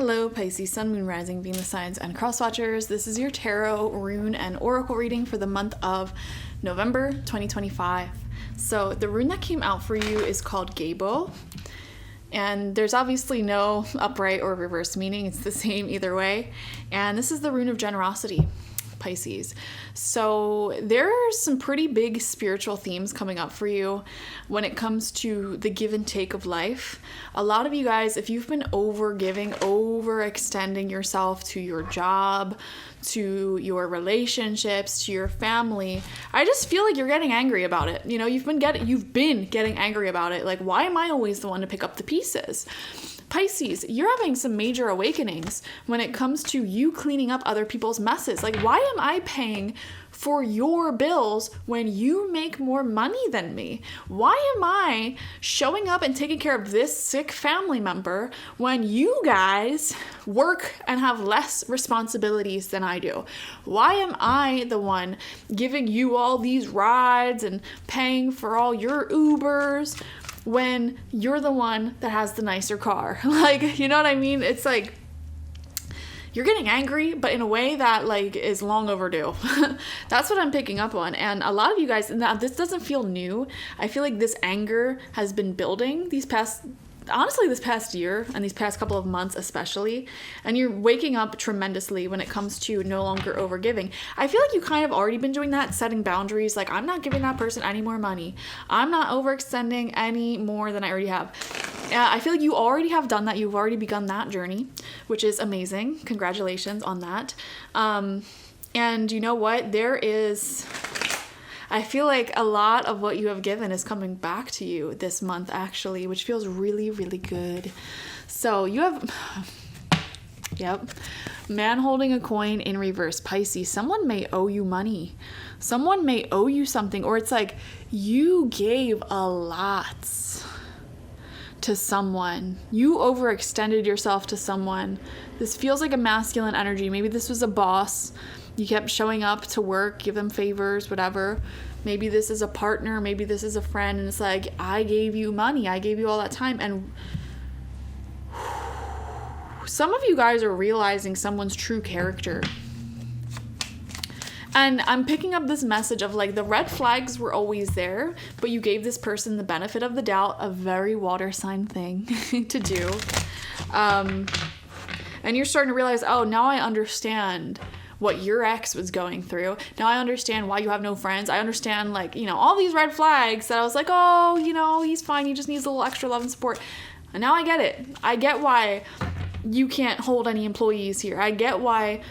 Hello, Pisces, Sun, Moon, Rising, Venus signs, and cross watchers. This is your tarot, rune, and oracle reading for the month of November 2025. So the rune that came out for you is called Gabo, and there's obviously no upright or reverse meaning. It's the same either way. And this is the rune of generosity, Pisces. So there are some pretty big spiritual themes coming up for you when it comes to the give and take of life. A lot of you guys, if you've been overextending yourself to your job, to your relationships, to your family, I just feel like you're getting angry about it. You know, you've been getting angry about it. Like, why am I always the one to pick up the pieces? Pisces, you're having some major awakenings when it comes to you cleaning up other people's messes. Like, why am I paying for your bills when you make more money than me? Why am I showing up and taking care of this sick family member when you guys work and have less responsibilities than I do? Why am I the one giving you all these rides and paying for all your Ubers when you're the one that has the nicer car? Like, you know what I mean? It's like, you're getting angry, but in a way that like is long overdue. That's what I'm picking up on. And a lot of you guys, now this doesn't feel new. I feel like this anger has been building this past year and these past couple of months especially, and you're waking up tremendously when it comes to no longer overgiving. I feel like you kind of already been doing that, setting boundaries, like I'm not giving that person any more money. I'm not overextending any more than I already have. I feel like you already have done that. You've already begun that journey, which is amazing. Congratulations on that. And you know what? I feel like a lot of what you have given is coming back to you this month, actually, which feels really, really good. So you have, yep, man holding a coin in reverse, Pisces. Someone may owe you money. Someone may owe you something, or it's like you gave a lot to someone. You overextended yourself to someone. This feels like a masculine energy. Maybe this was a boss. You kept showing up to work, give them favors, whatever. Maybe this is a partner, maybe this is a friend, and it's like, I gave you money, I gave you all that time, and some of you guys are realizing someone's true character. And I'm picking up this message of like the red flags were always there, but you gave this person the benefit of the doubt, a very water sign thing to do. And you're starting to realize, oh, now I understand what your ex was going through. Now I understand why you have no friends. I understand, like, you know, all these red flags that I was like, oh, you know, he's fine. He just needs a little extra love and support. And now I get it. I get why you can't hold any employees here. I get why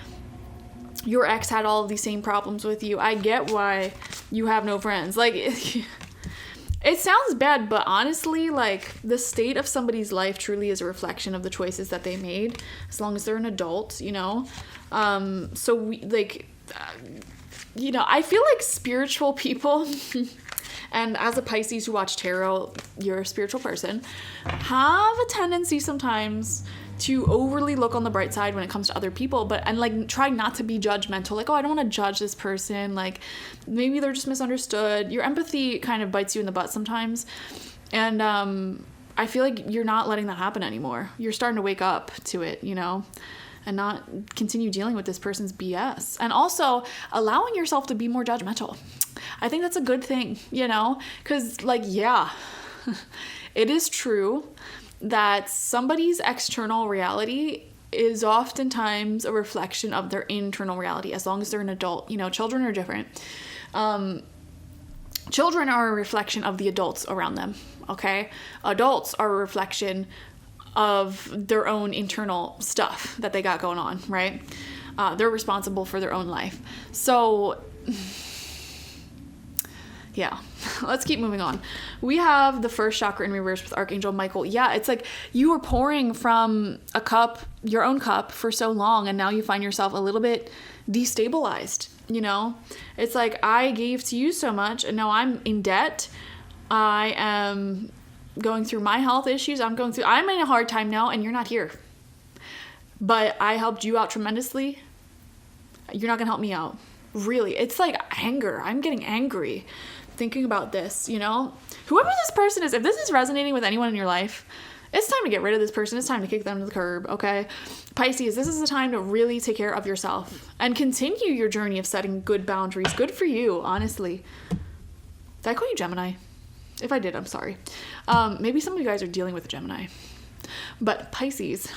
your ex had all of these same problems with you. I get why you have no friends. Like, it sounds bad, but honestly, like, the state of somebody's life truly is a reflection of the choices that they made, as long as they're an adult, you know? So we, like, you know, I feel like spiritual people, and as a Pisces who watch tarot, you're a spiritual person, have a tendency sometimes to overly look on the bright side when it comes to other people, and like try not to be judgmental. Like, oh, I don't want to judge this person. Like, maybe they're just misunderstood. Your empathy kind of bites you in the butt sometimes. And I feel like you're not letting that happen anymore. You're starting to wake up to it, you know, and not continue dealing with this person's BS. And also allowing yourself to be more judgmental. I think that's a good thing, you know, because like, yeah, it is true that somebody's external reality is oftentimes a reflection of their internal reality, as long as they're an adult. You know, children are different. Children are a reflection of the adults around them, okay? Adults are a reflection of their own internal stuff that they got going on, right? They're responsible for their own life. So, yeah, let's keep moving on. We have the first chakra in reverse with Archangel Michael. Yeah, it's like you were pouring from a cup, your own cup, for so long, and now you find yourself a little bit destabilized, you know? It's like, I gave to you so much, and now I'm in debt. I am going through my health issues. I'm in a hard time now, and you're not here. But I helped you out tremendously. You're not going to help me out. Really, it's like anger. I'm getting angry thinking about this, you know? Whoever this person is, if this is resonating with anyone in your life, It's time to get rid of this person. It's time to kick them to the curb, okay? Pisces, this is the time to really take care of yourself and continue your journey of setting good boundaries. Good for you, honestly. Did I call you Gemini? If I did, I'm sorry. Maybe some of you guys are dealing with a Gemini. But Pisces,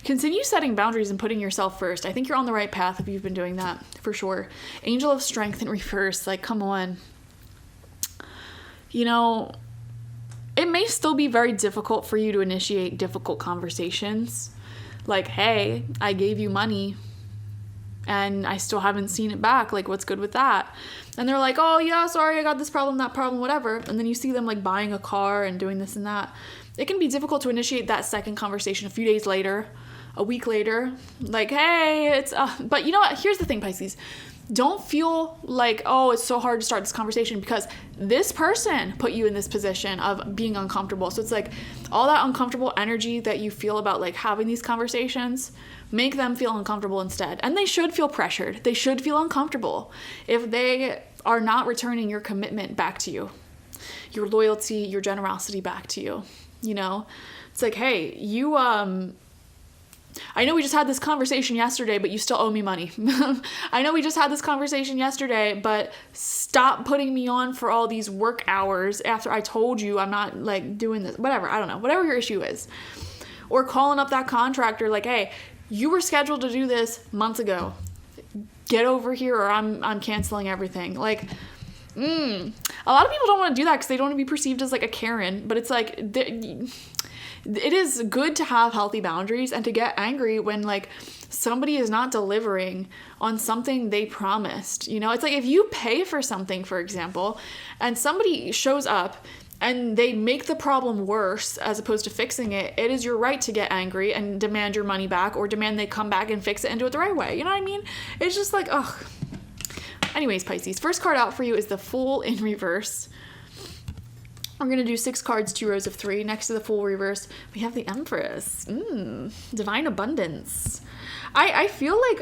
continue setting boundaries and putting yourself first. I think you're on the right path if you've been doing that, for sure. Angel of Strength in reverse, like, come on. You know, it may still be very difficult for you to initiate difficult conversations. Like, hey, I gave you money and I still haven't seen it back. Like, what's good with that? And they're like, oh yeah, sorry, I got this problem, that problem, whatever. And then you see them like buying a car and doing this and that. It can be difficult to initiate that second conversation a few days later, a week later. Like, hey, it's, but you know what? Here's the thing, Pisces. Don't feel like, oh, it's so hard to start this conversation because this person put you in this position of being uncomfortable. So it's like all that uncomfortable energy that you feel about like having these conversations, make them feel uncomfortable instead. And they should feel pressured. They should feel uncomfortable if they are not returning your commitment back to you, your loyalty, your generosity back to you. You know, it's like, hey, you, I know we just had this conversation yesterday, but you still owe me money. I know we just had this conversation yesterday, but stop putting me on for all these work hours after I told you I'm not like doing this, whatever. I don't know, whatever your issue is. Or calling up that contractor like, hey, you were scheduled to do this months ago. Get over here or I'm canceling everything. Like, a lot of people don't want to do that because they don't want to be perceived as like a Karen, but it's like, it is good to have healthy boundaries and to get angry when like somebody is not delivering on something they promised. You know, it's like if you pay for something, for example, and somebody shows up and they make the problem worse as opposed to fixing it, it is your right to get angry and demand your money back or demand they come back and fix it and do it the right way. You know what I mean? It's just like, ugh. Anyways, Pisces, first card out for you is the Fool in reverse. We're going to do 6 cards, 2 rows of 3. Next to the Fool reverse, we have the Empress. Divine abundance. I feel like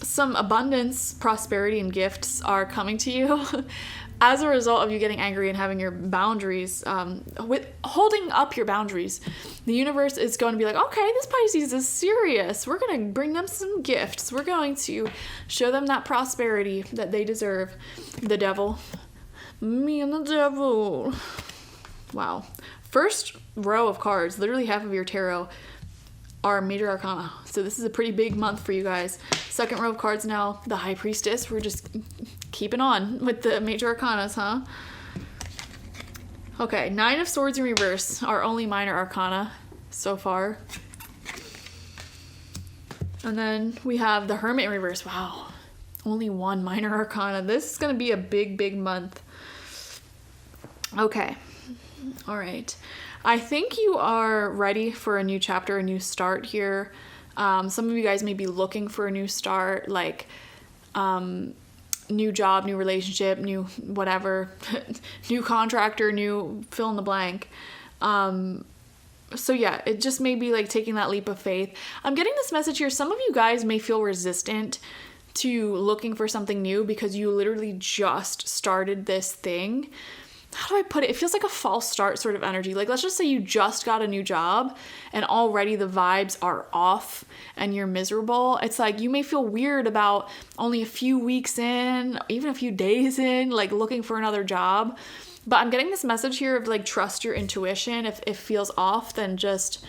some abundance, prosperity, and gifts are coming to you as a result of you getting angry and having your boundaries, with holding up your boundaries. The universe is going to be like, okay, this Pisces is serious. We're going to bring them some gifts. We're going to show them that prosperity that they deserve. The Devil. Me and the Devil. Wow. First row of cards, literally half of your tarot, are major arcana. So this is a pretty big month for you guys. Second row of cards now, the High Priestess. We're just keeping on with the major arcanas, huh? Okay, 9 of Swords in reverse, our only minor arcana so far. And then we have the Hermit in reverse. Wow. Only 1 minor arcana. This is going to be a big, big month. Okay. All right. I think you are ready for a new chapter, a new start here. Some of you guys may be looking for a new start, like new job, new relationship, new whatever, new contractor, new fill in the blank. So yeah, it just may be like taking that leap of faith. I'm getting this message here. Some of you guys may feel resistant to looking for something new because you literally just started this thing. How do I put it? It feels like a false start sort of energy. Like, let's just say you just got a new job and already the vibes are off and you're miserable. It's like you may feel weird about only a few weeks in, even a few days in, like looking for another job. But I'm getting this message here of like, trust your intuition. If it feels off, then just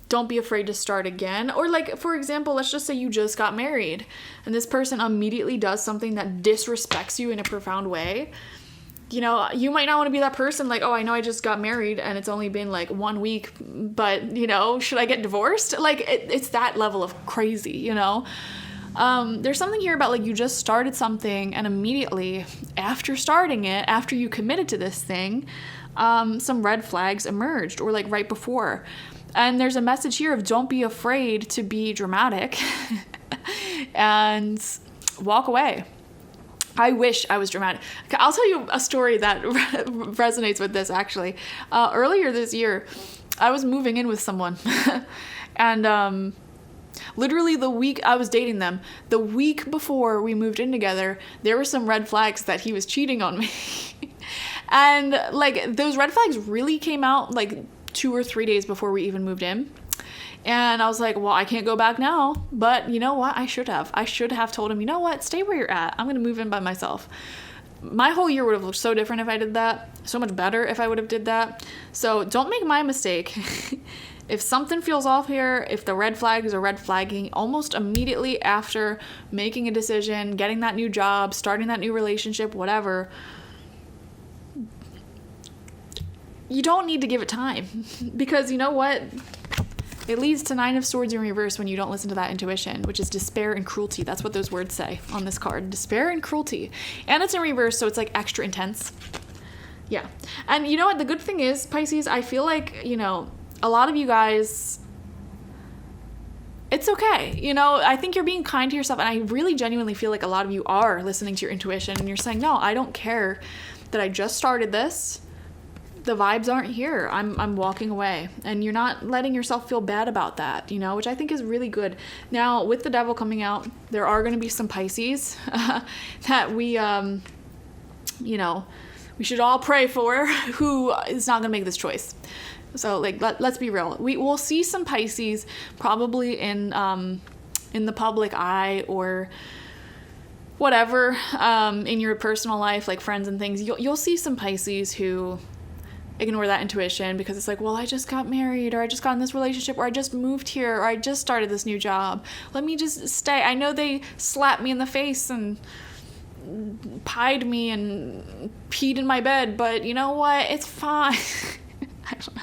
don't be afraid to start again. Or like, for example, let's just say you just got married and this person immediately does something that disrespects you in a profound way. You know, you might not want to be that person like, oh, I know I just got married and it's only been like 1 week, but, you know, should I get divorced? Like, it's that level of crazy, you know? There's something here about like you just started something and immediately after starting it, after you committed to this thing, some red flags emerged or like right before. And there's a message here of don't be afraid to be dramatic and walk away. I wish I was dramatic. I'll tell you a story that resonates with this, actually. Earlier this year, I was moving in with someone. And literally the week I was dating them, the week before we moved in together, there were some red flags that he was cheating on me. And like those red flags really came out like 2 or 3 days before we even moved in. And I was like, well, I can't go back now. But you know what? I should have told him, you know what? Stay where you're at. I'm going to move in by myself. My whole year would have looked so different if I did that. So much better if I would have did that. So don't make my mistake. If something feels off here, if the red flags are red flagging almost immediately after making a decision, getting that new job, starting that new relationship, whatever, you don't need to give it time. Because you know what? It leads to 9 of Swords in reverse when you don't listen to that intuition, which is despair and cruelty. That's what those words say on this card. Despair and cruelty. And it's in reverse, so it's like extra intense. Yeah. And you know what? The good thing is, Pisces, I feel like, you know, a lot of you guys, it's okay. You know, I think you're being kind to yourself. And I really genuinely feel like a lot of you are listening to your intuition and you're saying, no, I don't care that I just started this. The vibes aren't here. I'm walking away. And you're not letting yourself feel bad about that, you know, which I think is really good. Now, with the devil coming out, there are going to be some Pisces that we, you know, we should all pray for, who is not going to make this choice. So, like, let's be real. We'll see some Pisces probably in the public eye or whatever, in your personal life, like friends and things. You'll see some Pisces who ignore that intuition because it's like, well, I just got married, or I just got in this relationship, or I just moved here, or I just started this new job. Let me just stay. I know they slapped me in the face and pied me and peed in my bed, but you know what? It's fine. I don't know.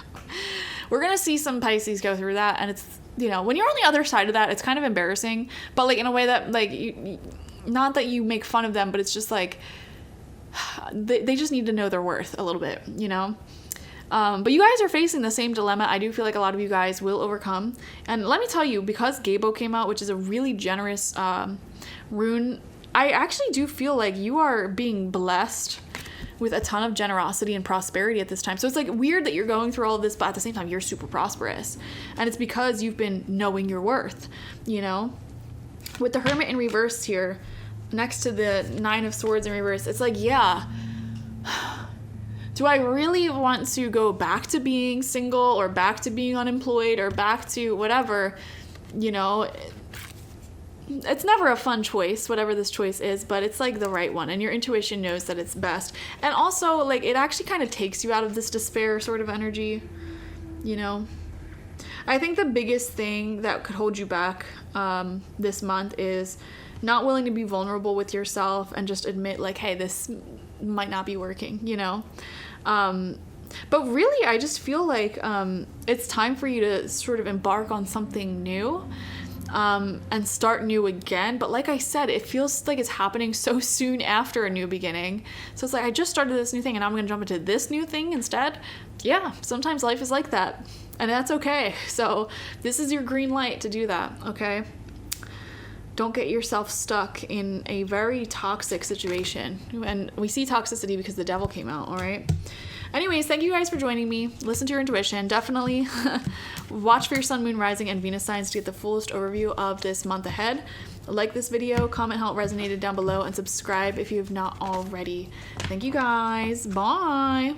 We're going to see some Pisces go through that, and it's, you know, when you're on the other side of that, it's kind of embarrassing, but like in a way that like, not that you make fun of them, but it's just like, they just need to know their worth a little bit, you know? But you guys are facing the same dilemma. I do feel like a lot of you guys will overcome. And let me tell you, because Gabo came out, which is a really generous rune, I actually do feel like you are being blessed with a ton of generosity and prosperity at this time. So it's like weird that you're going through all of this, but at the same time, you're super prosperous. And it's because you've been knowing your worth, you know? With the Hermit in reverse here, next to the 9 of Swords in reverse, it's like, yeah, do I really want to go back to being single or back to being unemployed or back to whatever, you know? It's never a fun choice, whatever this choice is, but it's like the right one, and your intuition knows that it's best. And also, like, it actually kind of takes you out of this despair sort of energy, you know? I think the biggest thing that could hold you back this month is not willing to be vulnerable with yourself and just admit, like, hey, this might not be working, you know? But really, I just feel like it's time for you to sort of embark on something new. And start new again. But like I said, it feels like it's happening so soon after a new beginning. So it's like, I just started this new thing and I'm going to jump into this new thing instead. Yeah, sometimes life is like that. And that's okay. So this is your green light to do that, okay? Don't get yourself stuck in a very toxic situation. And we see toxicity because the devil came out, all right? Anyways, thank you guys for joining me. Listen to your intuition. Definitely watch for your sun, moon, rising, and Venus signs to get the fullest overview of this month ahead. Like this video, comment how it resonated down below, and subscribe if you have not already. Thank you guys. Bye.